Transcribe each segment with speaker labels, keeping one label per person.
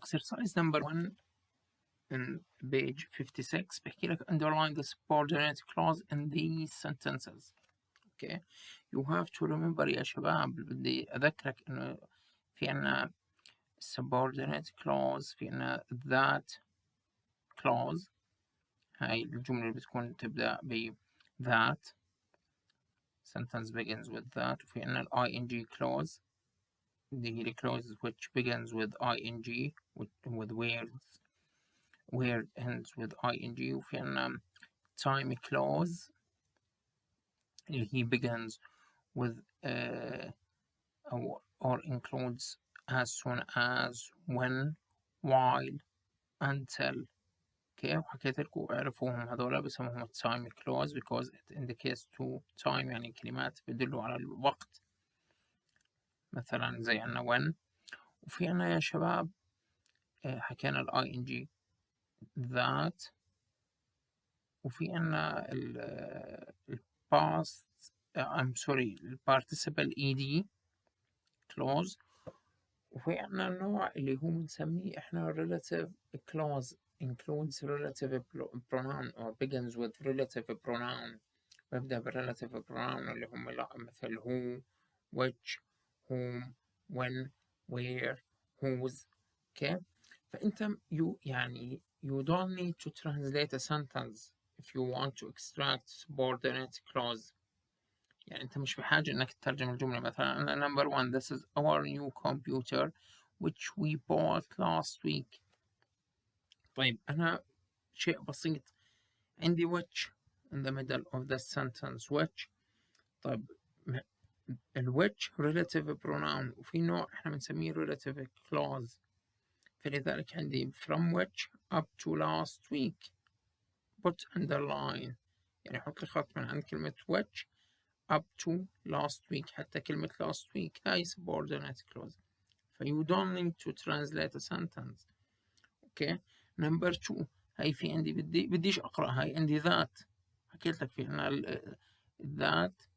Speaker 1: exercise number 1 in page 56 بحكي لك underline the subordinate clause in these sentences. Okay, you have to remember يا شباب، بدي أذكرك إنه في عنا subordinate clause، في عنا that clause، هاي الجملة اللي بتكون تبدأ ب that، sentence begins with that، وفي عنا ال ing clause اللي هي clause which begins with ing with where ends with ing، وفي عنا time clause اللي هي begins with or includes as soon as, when, while, until. Okay, وحكيت لكم اعرفوهم هذولا بسموهم time clause because it indicates to time، يعني كلمات بيدلوا على الوقت، مثلا زي عنا when. وفي عنا يا شباب حكينا ال ing that، وفي عنا ال past ال participle ed clause، وفي عنا النوع اللي هو بنسميه احنا relative clause includes relative pronoun or begins with relative pronoun، ببدأ relative pronoun اللي هم مثل who، which، whom، when، where، whose. okay، فأنت you don't need to translate a sentence if you want to extract subordinate clause. يعني أنت مش بحاجة إنك تترجم الجملة. مثلا number 1 this is our new computer which we bought last week. طيب أنا شيء بسيط، عندي which in the middle of the sentence which. طيب ال which relative pronoun، وفي نوع إحنا بنسميه relative clause، فلذلك عندي from which up to last week put underline، يعني حط لي خط من عند كلمة which up to last week حتى كلمة last week، هاي subordinate clause. you don't need to translate a sentence. okay. number 2 هاي في عندي بديش أقرأ، هاي عندي that، حكيت لك في عنا that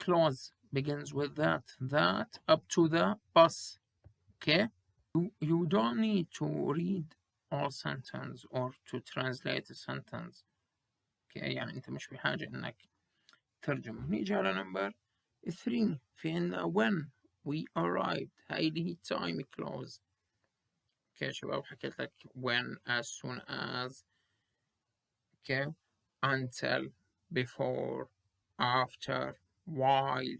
Speaker 1: clause begins with that up to the bus. okay. you don't need to read all sentence or to translate a sentence. okay. يعني أنت مش بحاجة إنك ترجم. نيجي على number 3 في عنا when we arrived، هاي اللي هي time clause. okay شباب، حكيت لك when as soon as، okay، until، before، after، while.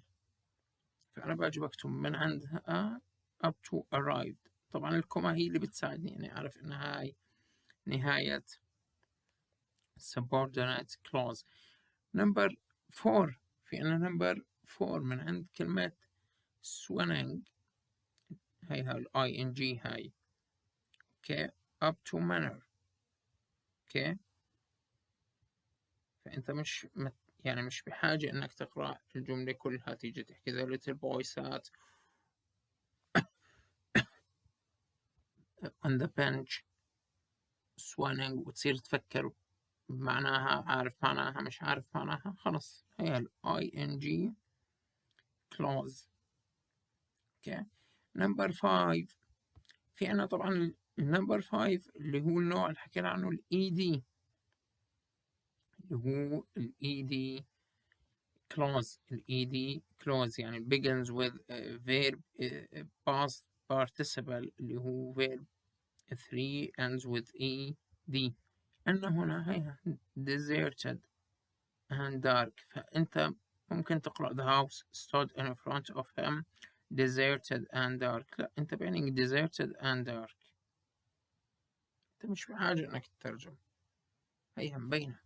Speaker 1: فأنا باجي بكتب من عندها up to arrived. طبعا الكوما هي اللي بتساعدني إني أعرف إن هاي نهاية subordinate clause. number 4 في عنا number 4 من عند كلمة swimming، هاي ال ing هاي. okay up to manner. okay، فأنت مش بحاجة إنك تقرأ الجملة كلها، تيجي تحكي the little boy sat on the bench swimming وتصير تفكر معناها، عارف معناها مش عارف معناها، خلص هي ال ing clause. okay. number 5 في عنا طبعا number 5 اللي هو النوع اللي حكينا عنه ال ed، اللي هو ال ed clause. ال ed clause يعني begins with verb past participle اللي هو verb 3 ends with ed. عندنا هنا هي deserted and dark، فأنت ممكن تقرأ the house stood in front of him deserted and dark. لا، أنت بينك deserted and dark، أنت مش بحاجة إنك تترجم، هي مبينة.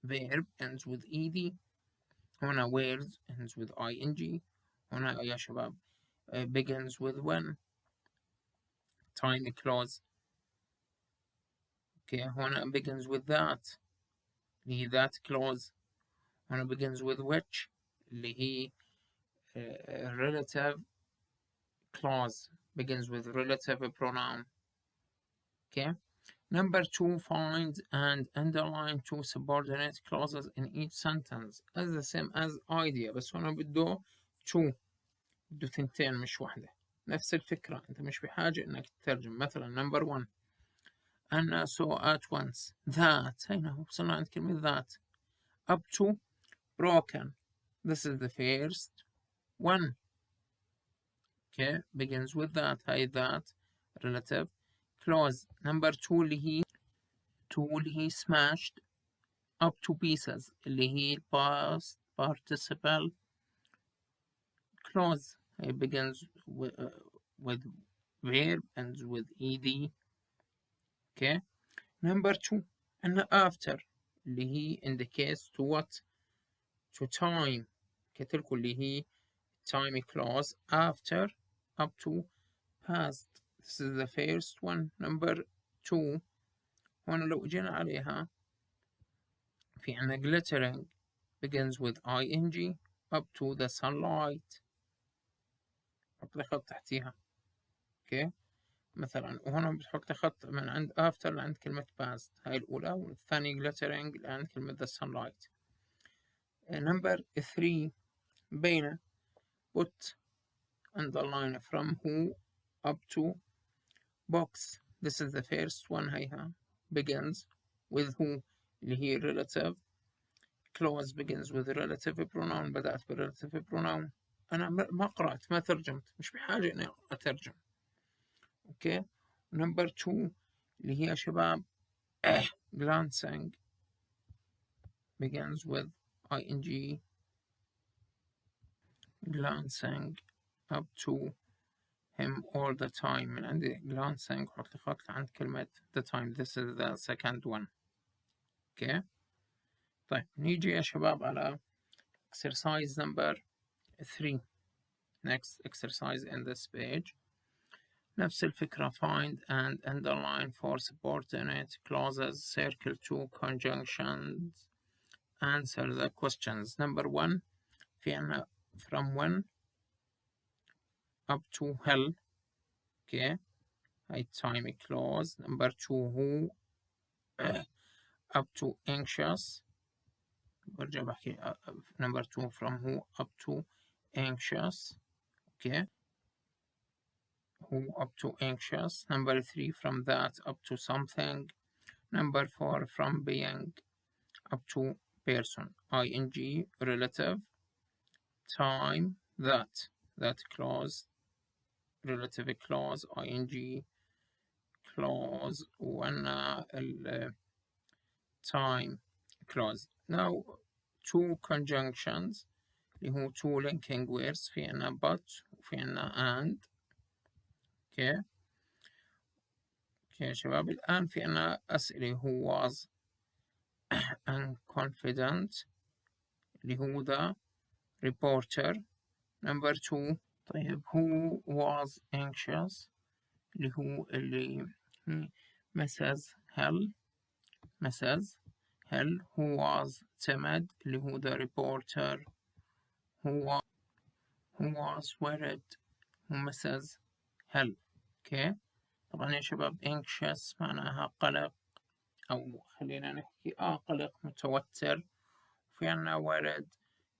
Speaker 1: verb ends with ed، هنا words ends with ing، هنا يا شباب begins with when. time clause. okay هنا begins with that اللي هي that clause. هنا begins with which اللي هي relative clause begins with relative pronoun. okay. number 2 find and underline 2 subordinate clauses in each sentence as the same as idea، بس هنا بده 2، بده 2 مش واحدة. نفس الفكرة، أنت مش بحاجة إنك تترجم. مثلا number 1 أنا saw at once that، هنا وصلنا عند كلمة that. up to broken، this is the first one. okay begins with that، هاي that relative. close number 2 اللي هي smashed up to pieces اللي هي past participle clause. It begins with verb, ends with ed. okay number 2 and after اللي هي indicates to what, to time. كتلكوا اللي هي time clause after up to past. this is the first one. number 2 هون لو اجينا عليها في عنا glittering begins with ing up to the sunlight. حط لي خط تحتيها. اوكي مثلا وهون بتحط لي خط من عند after لعند كلمة past، هاي الأولى، والثانية glittering لعند كلمة the sunlight. number 3 بين put underline from who up to box. this is the first one. هيها begins with who اللي هي relative. clause begins with relative pronoun. بدأت relative pronoun. أنا ما قرأت، ما ترجمت، مش بحاجة إني أترجم. أوكي number 2 اللي هي شباب glancing begins with ing glancing up to him all the time. من عندي glancing حط لي خط عند كلمة the time. this is the second one. اوكي طيب نيجي يا شباب على exercise number 3. next exercise in this page. نفس الفكرة. find and underline for subordinate clauses. circle two conjunctions. answer the questions. number 1 في عنا from when up to hell. okay هاي time clause. number 2 who up to anxious. برجع بحكي number 2 from who up to anxious. okay who up to anxious. number 3 from that up to something. number 4 from being up to person. ing relative. time that clause relative clause ing clause وأنا time clause. now two conjunctions اللي هو two linking words. في عنا but وفي عنا and. اوكي يا شباب الآن في عنا أسئلة. who was unconfident اللي هو the reporter. number 2 طيب who was anxious اللي هو اللي Mrs. Hill. who was timid اللي هو the reporter. who was worried هو Mrs. Hill. اوكي طبعا يا شباب anxious معناها قلق، أو خلينا نحكي قلق متوتر. وفي عنا worried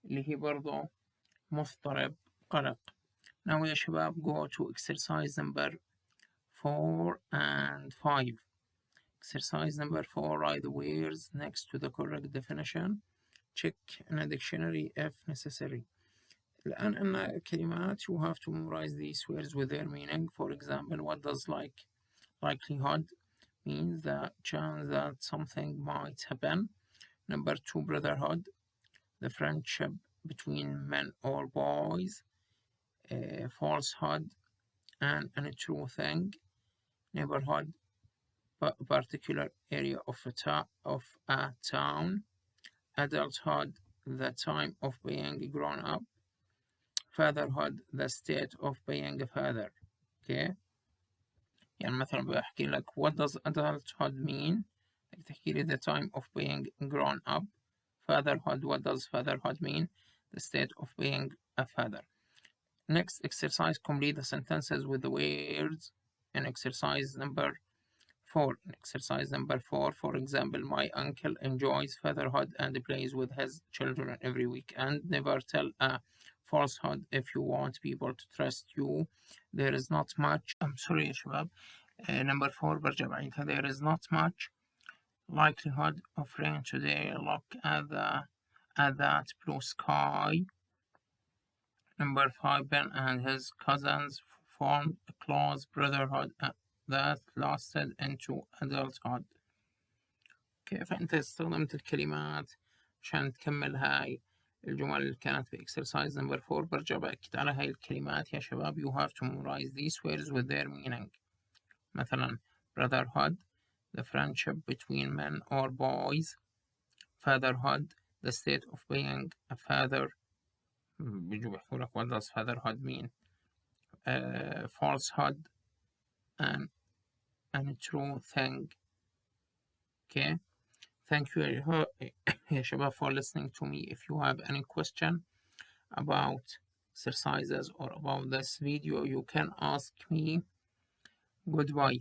Speaker 1: اللي هي برضو مضطرب قلق. now يا شباب go to exercise number 4 and 5. exercise number 4 write the words next to the correct definition. check in a dictionary if necessary. الآن عندنا كلمات you have to memorize these words with their meaning. for example, what does likelihood means the chance that something might happen. number 2 brotherhood, the friendship between men or boys. falsehood, an untrue thing. neighborhood, particular area of a town. adulthood, the time of being grown up. fatherhood, the state of being a father. okay يعني مثلا بحكي لك what does adulthood mean، تحكي لي the time of being grown up. fatherhood, what does fatherhood mean؟ the state of being a father. next exercise, complete the sentences with the words in exercise number 4. in exercise number 4, for example, my uncle enjoys fatherhood and plays with his children every week and never tell a falsehood. If you want people to trust you, there is not much. I'm sorry يا شباب. Number 4 برجع بعيدها. There is not much likelihood of rain today. Look at that blue sky. Number 5 Ben and his cousins formed a close brotherhood that lasted into adulthood. كيف أنت استخدمت الكلمات عشان تكمل هاي الجمل اللي كانت في exercise number 4. برجع بأكد على هاي الكلمات يا شباب. You have to memorize these words with their meaning. مثلا brotherhood, the friendship between men or boys. Fatherhood, the state of being a father. بيجوا بيحكوا لك what does fatherhood mean. Falsehood, and true thing. Okay. Thank you يا شباب for listening to me. If you have any question about exercises or about this video, you can ask me. Goodbye.